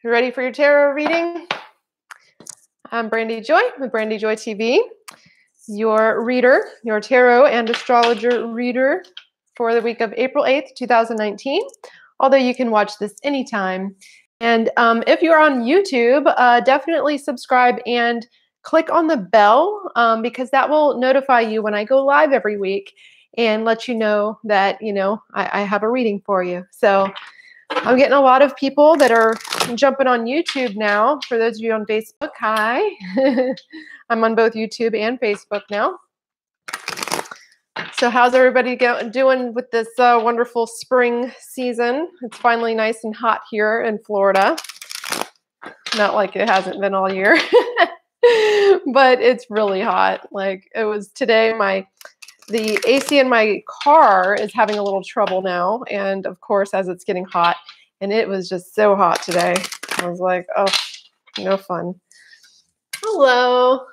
You ready for your tarot reading? I'm Brandy Joy with Brandy Joy TV, your reader, your tarot and astrologer reader for the week of April 8th, 2019, although you can watch this anytime. And if you're on YouTube, definitely subscribe and click on the bell because that will notify you when I go live every week and let you know that, I have a reading for you. So I'm getting a lot of people that are jumping on YouTube now. For those of you on Facebook, hi. I'm on both YouTube and Facebook now. So how's everybody doing with this wonderful spring season? It's finally nice and hot here in Florida. Not like it hasn't been all year, but it's really hot. Like it was today, the AC in my car is having a little trouble now. And of course, as it's getting hot, and it was just so hot today. I was like, oh, no fun. Hello.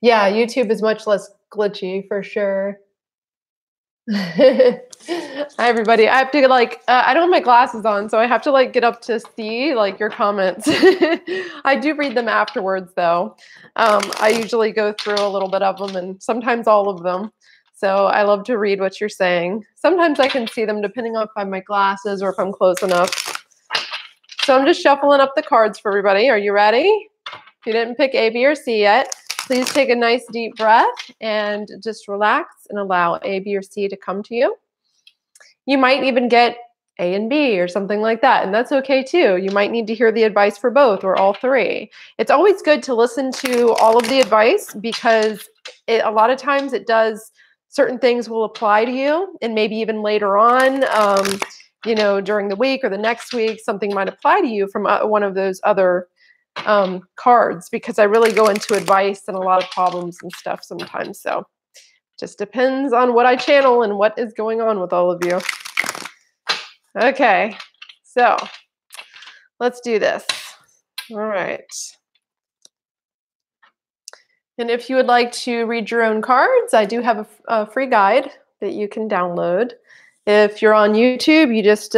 Yeah, YouTube is much less glitchy for sure. Hi, everybody. I have to I don't have my glasses on, so I have to get up to see your comments. I do read them afterwards though. I usually go through a little bit of them and sometimes all of them. So I love to read what you're saying. Sometimes I can see them depending on if I have my glasses or if I'm close enough. So I'm just shuffling up the cards for everybody. Are you ready? If you didn't pick A, B, or C yet, please take a nice deep breath and just relax and allow A, B, or C to come to you. You might even get A and B or something like that, and that's okay too. You might need to hear the advice for both or all three. It's always good to listen to all of the advice because a lot of times it does, certain things will apply to you, and maybe even later on, during the week or the next week, something might apply to you from one of those other cards, because I really go into advice and a lot of problems and stuff sometimes. So just depends on what I channel and what is going on with all of you. Okay, so let's do this. All right. And if you would like to read your own cards, I do have a free guide that you can download. If you're on YouTube, you just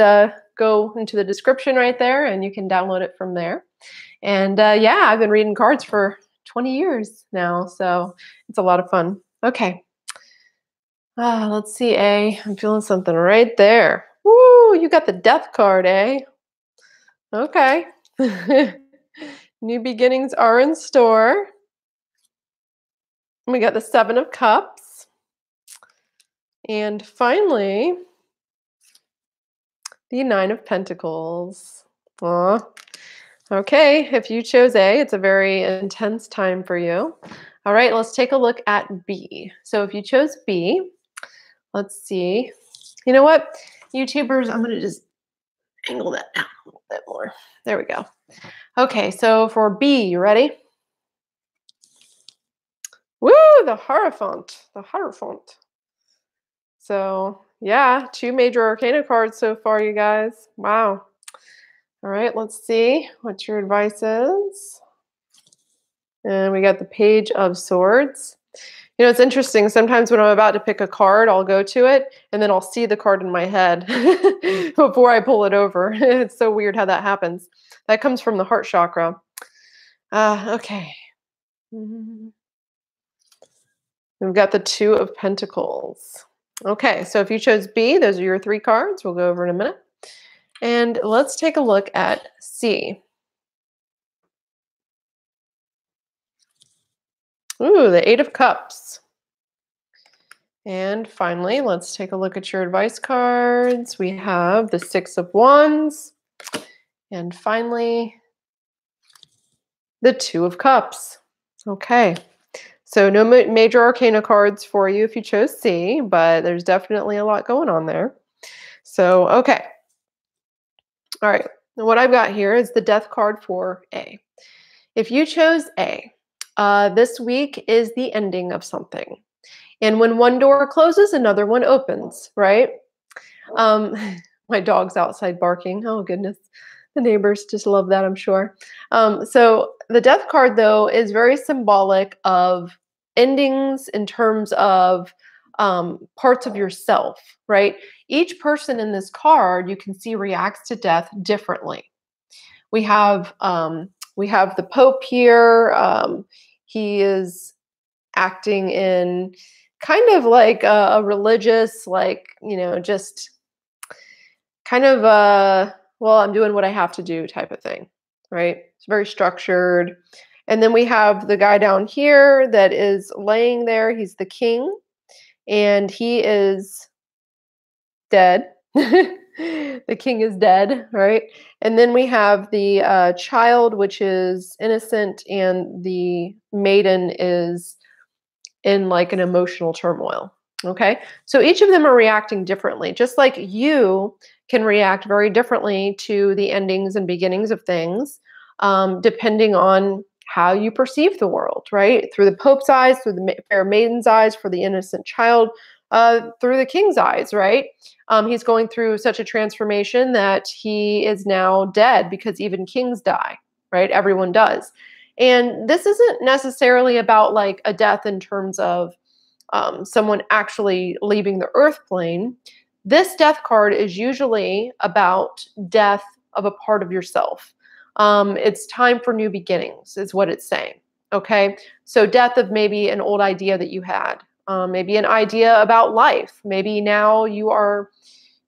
go into the description right there and you can download it from there. And yeah, I've been reading cards for 20 years now, so it's a lot of fun. Okay. Let's see, A. I'm feeling something right there. Woo, you got the Death card, A. Okay. New beginnings are in store. We got the Seven of Cups. And finally, the Nine of Pentacles. Aw. Okay, if you chose A, it's a very intense time for you. All right, let's take a look at B. So if you chose B, let's see. You know what? YouTubers, I'm going to just angle that down a little bit more. There we go. Okay, so for B, you ready? Woo, the Hierophant. The Hierophant. So, yeah, 2 major arcana cards so far, you guys. Wow. All right, let's see what your advice is. And we got the Page of Swords. It's interesting. Sometimes when I'm about to pick a card, I'll go to it, and then I'll see the card in my head before I pull it over. It's so weird how that happens. That comes from the heart chakra. Okay. We've got the Two of Pentacles. Okay, so if you chose B, those are your 3 cards. We'll go over in a minute. And let's take a look at C. Ooh, the Eight of Cups. And finally, let's take a look at your advice cards. We have the Six of Wands. And finally, the Two of Cups. Okay. So no major arcana cards for you if you chose C, but there's definitely a lot going on there. So, okay. All right. What I've got here is the Death card for A. If you chose A, this week is the ending of something. And when one door closes, another one opens, right? My dog's outside barking. Oh, goodness. The neighbors just love that, I'm sure. So the Death card, though, is very symbolic of endings in terms of parts of yourself, right? Each person in this card, you can see, reacts to death differently, we have the Pope here. He is acting in kind of like a religious, like, just kind of well, I'm doing what I have to do type of thing, right? It's very structured. And then we have the guy down here that is laying there. He's the king, and he is dead. The king is dead, right? And then we have the child, which is innocent, and the maiden is in like an emotional turmoil. Okay. So each of them are reacting differently, just like you can react very differently to the endings and beginnings of things, depending on how you perceive the world, right? Through the Pope's eyes, through the fair maiden's eyes, for the innocent child, through the king's eyes, right? He's going through such a transformation that he is now dead, because even kings die, right? Everyone does. And this isn't necessarily about like a death in terms of someone actually leaving the earth plane. This death card is usually about death of a part of yourself. It's time for new beginnings, is what it's saying. Okay. So death of maybe an old idea that you had, maybe an idea about life. Maybe now you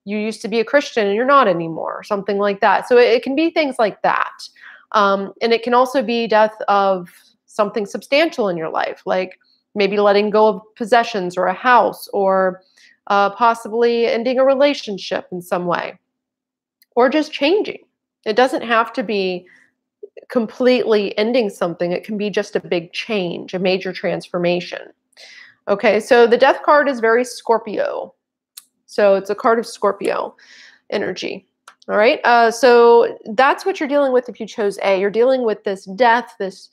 used to be a Christian and you're not anymore, something like that. So it can be things like that. And it can also be death of something substantial in your life, like maybe letting go of possessions or a house, or possibly ending a relationship in some way, or just changing. It doesn't have to be completely ending something. It can be just a big change, a major transformation. Okay, so the death card is very Scorpio. So it's a card of Scorpio energy. All right, so that's what you're dealing with if you chose A. You're dealing with this death, this,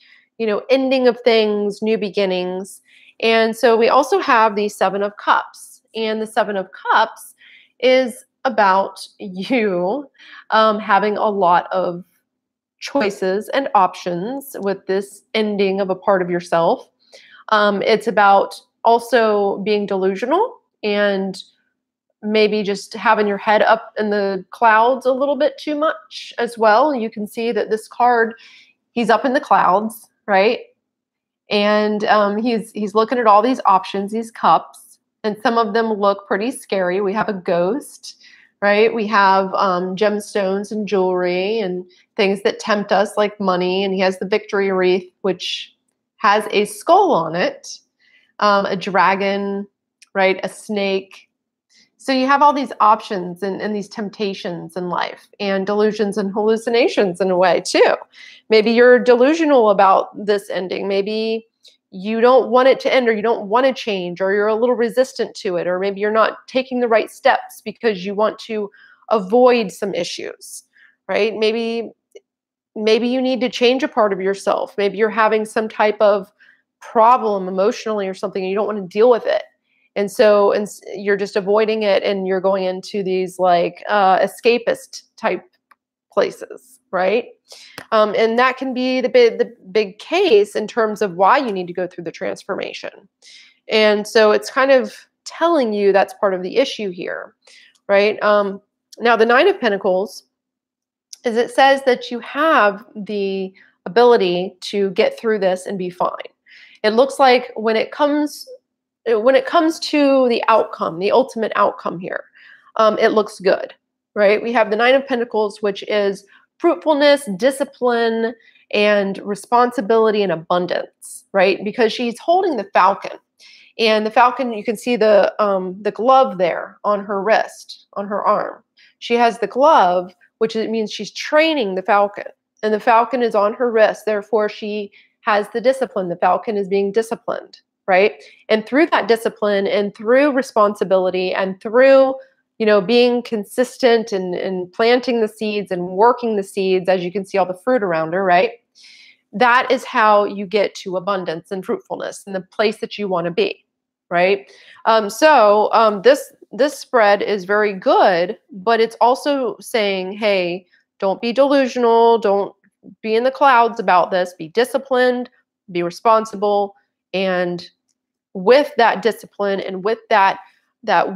ending of things, new beginnings. And so we also have the Seven of Cups. And the Seven of Cups is about you having a lot of choices and options with this ending of a part of yourself. It's about also being delusional and maybe just having your head up in the clouds a little bit too much as well. You can see that this card, he's up in the clouds, right? And he's looking at all these options, these cups, and some of them look pretty scary. We have a ghost, right? We have gemstones and jewelry and things that tempt us, like money. And he has the victory wreath, which has a skull on it, a dragon, right? A snake. So you have all these options and these temptations in life, and delusions and hallucinations in a way too. Maybe you're delusional about this ending. Maybe you don't want it to end, or you don't want to change, or you're a little resistant to it, or maybe you're not taking the right steps because you want to avoid some issues, right? Maybe you need to change a part of yourself. Maybe you're having some type of problem emotionally or something, and you don't want to deal with it. And so you're just avoiding it, and you're going into these like escapist type places, right? And that can be the big case in terms of why you need to go through the transformation. And so it's kind of telling you that's part of the issue here, right? Now, the Nine of Pentacles is, it says that you have the ability to get through this and be fine. It looks like when it comes to the outcome, the ultimate outcome here, it looks good, right? We have the Nine of Pentacles, which is fruitfulness, discipline, and responsibility and abundance, right? Because she's holding the falcon. And the falcon, you can see the glove there on her wrist, on her arm. She has the glove, which means she's training the falcon. And the falcon is on her wrist. Therefore, she has the discipline. The falcon is being disciplined, right? And through that discipline and through responsibility and through, being consistent and planting the seeds and working the seeds, as you can see all the fruit around her, right? That is how you get to abundance and fruitfulness in the place that you want to be, right? This spread is very good, but it's also saying, hey, don't be delusional. Don't be in the clouds about this. Be disciplined, be responsible. And with that discipline and with that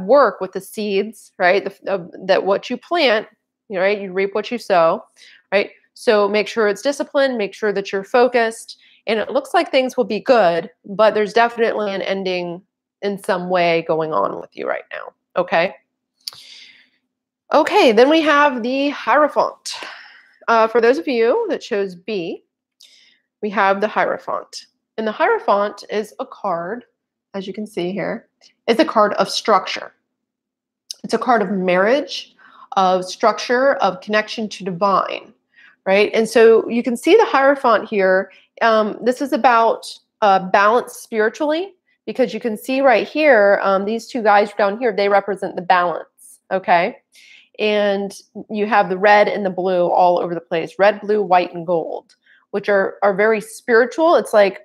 work with the seeds, right? That what you plant, right? You reap what you sow, right? So make sure it's disciplined, make sure that you're focused, and it looks like things will be good, but there's definitely an ending in some way going on with you right now. Okay. Okay, then we have the Hierophant. For those of you that chose B, we have the Hierophant. And the Hierophant is a card, as you can see here, it's a card of structure. It's a card of marriage, of structure, of connection to divine, right? And so you can see the Hierophant here. This is about balance spiritually, because you can see right here, these two guys down here, they represent the balance, okay? And you have the red and the blue all over the place, red, blue, white, and gold, which are very spiritual. It's like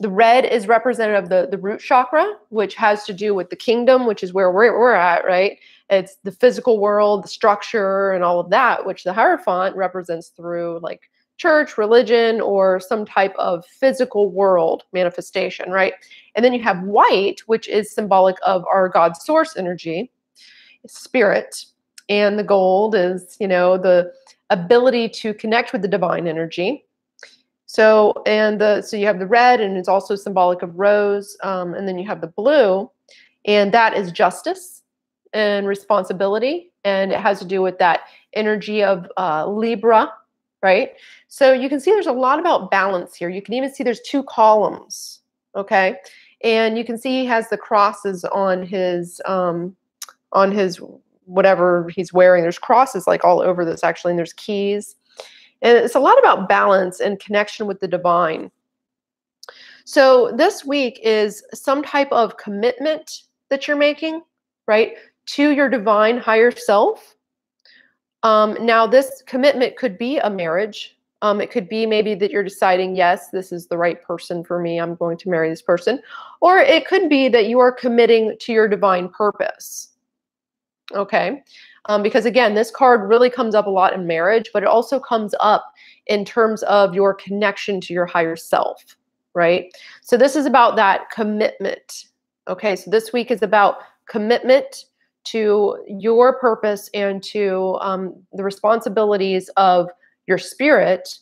the red is representative of the root chakra, which has to do with the kingdom, which is where we're at, right? It's the physical world, the structure, and all of that, which the Hierophant represents through like church, religion, or some type of physical world manifestation, right? And then you have white, which is symbolic of our God source energy, spirit. And the gold is, the ability to connect with the divine energy. So, so you have the red, and it's also symbolic of rose. And then you have the blue, and that is justice and responsibility. And it has to do with that energy of Libra, right? So you can see there's a lot about balance here. You can even see there's two columns, okay? And you can see he has the crosses on his whatever he's wearing. There's crosses like all over this actually, and there's keys. And it's a lot about balance and connection with the divine. So this week is some type of commitment that you're making, right, to your divine higher self. Now this commitment could be a marriage. It could be maybe that you're deciding, yes, this is the right person for me. I'm going to marry this person. Or it could be that you are committing to your divine purpose. Okay. Because again, this card really comes up a lot in marriage, but it also comes up in terms of your connection to your higher self, right? So this is about that commitment. Okay. So this week is about commitment to your purpose and to the responsibilities of your spirit,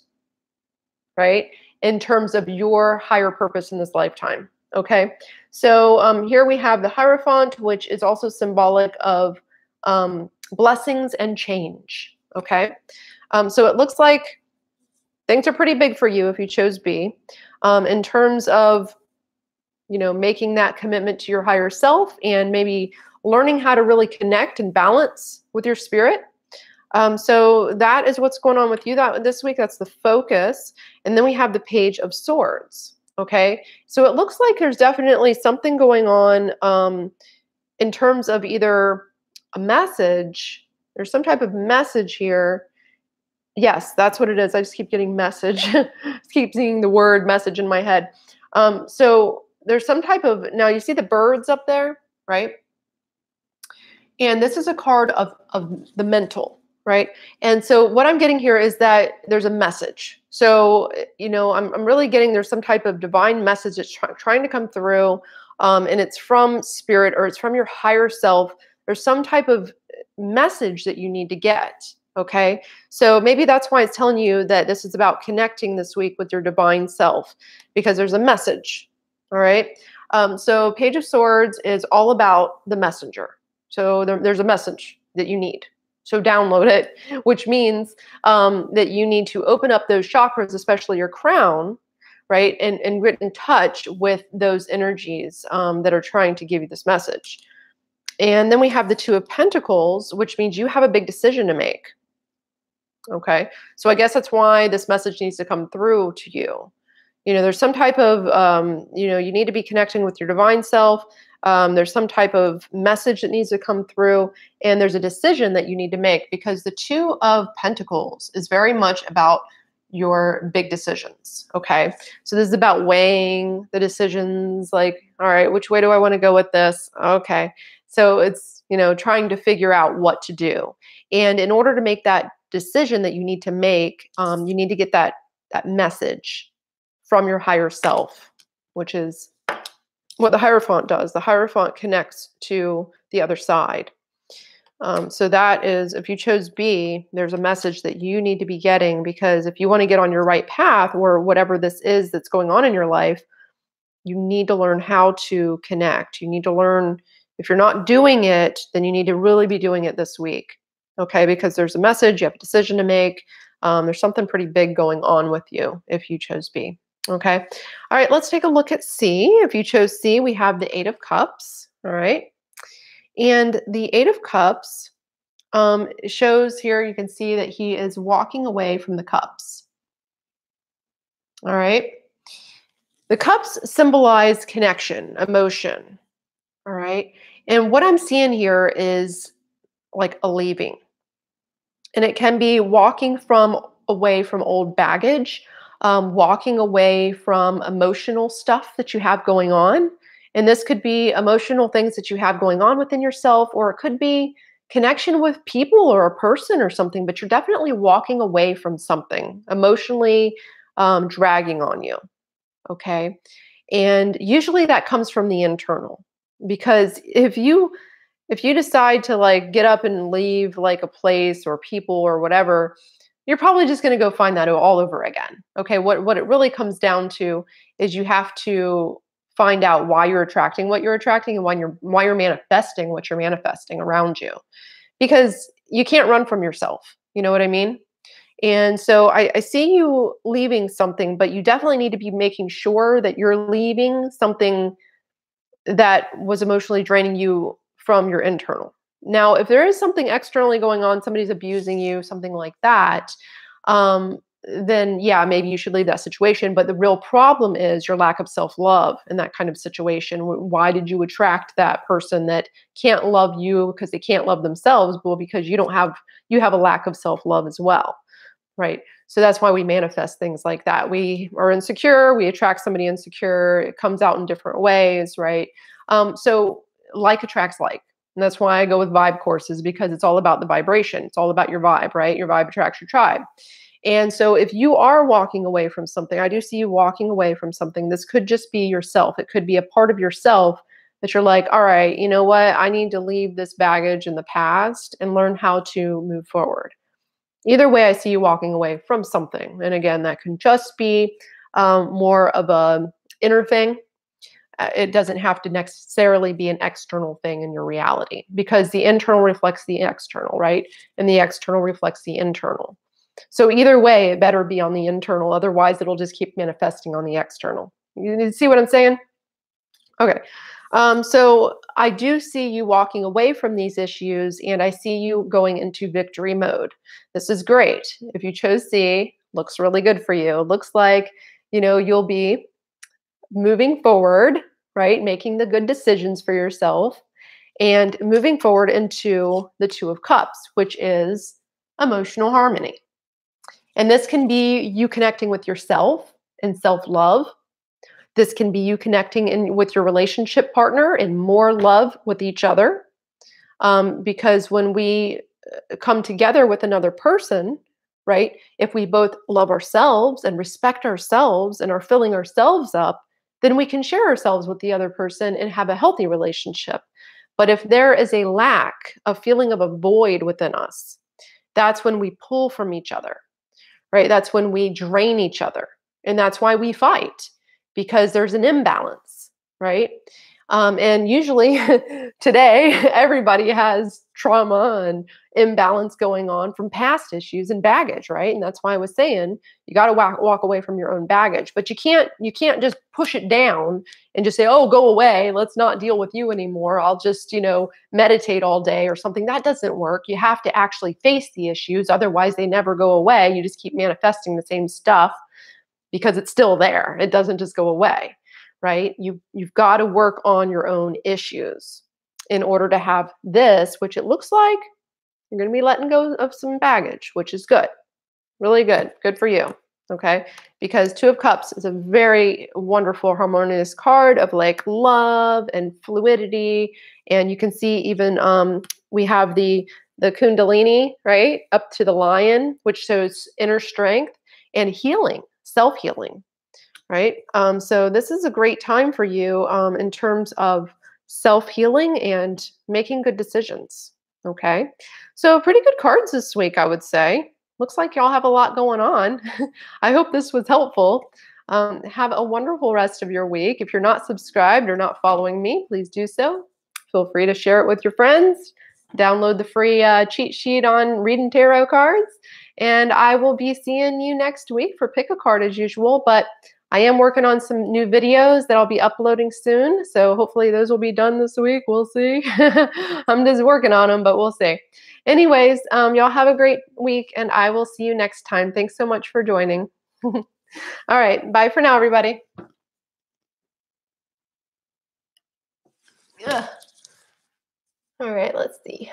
right? In terms of your higher purpose in this lifetime. Okay. So here we have the Hierophant, which is also symbolic of blessings and change. Okay. So it looks like things are pretty big for you if you chose B, in terms of, making that commitment to your higher self and maybe learning how to really connect and balance with your spirit. So that is what's going on with you this week. That's the focus. And then we have the Page of Swords. Okay. So it looks like there's definitely something going on in terms of either a message. There's some type of message here. Yes, that's what it is. I just keep getting message. Just keep seeing the word message in my head. So there's some type of, now you see the birds up there, right? And this is a card of the mental, right? And so what I'm getting here is that there's a message. So, I'm really getting there's some type of divine message that's trying to come through, and it's from spirit or it's from your higher self. There's some type of message that you need to get. Okay. So maybe that's why it's telling you that this is about connecting this week with your divine self, because there's a message. All right. So Page of Swords is all about the messenger. So there's a message that you need. So download it, which means that you need to open up those chakras, especially your crown, right? And get in touch with those energies that are trying to give you this message. And then we have the Two of Pentacles, which means you have a big decision to make. Okay. So I guess that's why this message needs to come through to you. There's some type of, you need to be connecting with your divine self. There's some type of message that needs to come through, and there's a decision that you need to make, because the Two of Pentacles is very much about your big decisions. Okay. So this is about weighing the decisions, like, all right, which way do I want to go with this? Okay. So it's, trying to figure out what to do. And in order to make that decision that you need to make, you need to get that message from your higher self, which is what the Hierophant does. The Hierophant connects to the other side. So that is, if you chose B, there's a message that you need to be getting, because if you want to get on your right path, or whatever this is that's going on in your life, you need to learn how to connect. You need to learn, if you're not doing it, then you need to really be doing it this week. Okay, because there's a message, you have a decision to make. There's something pretty big going on with you if you chose B. Okay. All right, let's take a look at C. If you chose C, we have the Eight of Cups. All right. And the Eight of Cups shows here, you can see that he is walking away from the cups. All right. The cups symbolize connection, emotion. All right. And what I'm seeing here is like a leaving. And it can be walking from away from old baggage, walking away from emotional stuff that you have going on. And this could be emotional things that you have going on within yourself, or it could be connection with people or a person or something, but you're definitely walking away from something emotionally, dragging on you. Okay. And usually that comes from the internal, because if you decide to like get up and leave like a place or people or whatever, you're probably just going to go find that all over again. Okay. What it really comes down to is you have to find out why you're attracting what you're attracting, and why you're manifesting what you're manifesting around you, because you can't run from yourself. You know what I mean? And so I see you leaving something, but you definitely need to be making sure that you're leaving something that was emotionally draining you from your internal. Now, if there is something externally going on, somebody's abusing you, something like that, then yeah, maybe you should leave that situation. But the real problem is your lack of self-love in that kind of situation. Why did you attract that person that can't love you because they can't love themselves? Well, because you have a lack of self-love as well. Right. So that's why we manifest things like that. We are insecure, we attract somebody insecure, it comes out in different ways, right? So like attracts like. And that's why I go with vibe courses, because it's all about the vibration. It's all about your vibe, right? Your vibe attracts your tribe. And so if you are walking away from something, I do see you walking away from something. This could just be yourself. It could be a part of yourself that you're like, all right, you know what? I need to leave this baggage in the past and learn how to move forward. Either way, I see you walking away from something. And again, that can just be more of a inner thing. It doesn't have to necessarily be an external thing in your reality, because the internal reflects the external, right? And the external reflects the internal. So either way, it better be on the internal. Otherwise, it'll just keep manifesting on the external. You see what I'm saying? Okay. So I do see you walking away from these issues, and I see you going into victory mode. This is great. If you chose C, looks really good for you. It looks like, you'll be moving forward, right? Making the good decisions for yourself and moving forward into the Two of Cups, which is emotional harmony. And this can be you connecting with yourself and self-love. This can be you connecting with your relationship partner and more love with each other. Because when we come together with another person, right, if we both love ourselves and respect ourselves and are filling ourselves up, then we can share ourselves with the other person and have a healthy relationship. But if there is a lack, a feeling of a void within us, that's when we pull from each other, right? That's when we drain each other. And that's why we fight, because there's an imbalance, right? And usually today, everybody has trauma and imbalance going on from past issues and baggage, right? And that's why I was saying you got to walk away from your own baggage, but you can't just push it down and just say, oh, go away. Let's not deal with you anymore. I'll just, meditate all day or something. That doesn't work. You have to actually face the issues. Otherwise, they never go away. You just keep manifesting the same stuff because it's still there. It doesn't just go away, right? You've got to work on your own issues in order to have this, which it looks like you're going to be letting go of some baggage, which is good. Really good. Good for you. Okay. Because Two of Cups is a very wonderful, harmonious card of like love and fluidity. And you can see even we have the Kundalini, right? Up to the lion, which shows inner strength and healing, self-healing, right? So this is a great time for you in terms of self-healing and making good decisions. Okay. So pretty good cards this week, I would say. Looks like y'all have a lot going on. I hope this was helpful. Have a wonderful rest of your week. If you're not subscribed or not following me, please do so. Feel free to share it with your friends. Download the free cheat sheet on reading tarot cards. And I will be seeing you next week for pick a card as usual. But I am working on some new videos that I'll be uploading soon. So hopefully those will be done this week. We'll see. I'm just working on them, but we'll see. Anyways, y'all have a great week and I will see you next time. Thanks so much for joining. All right. Bye for now, everybody. Ugh. All right. Let's see.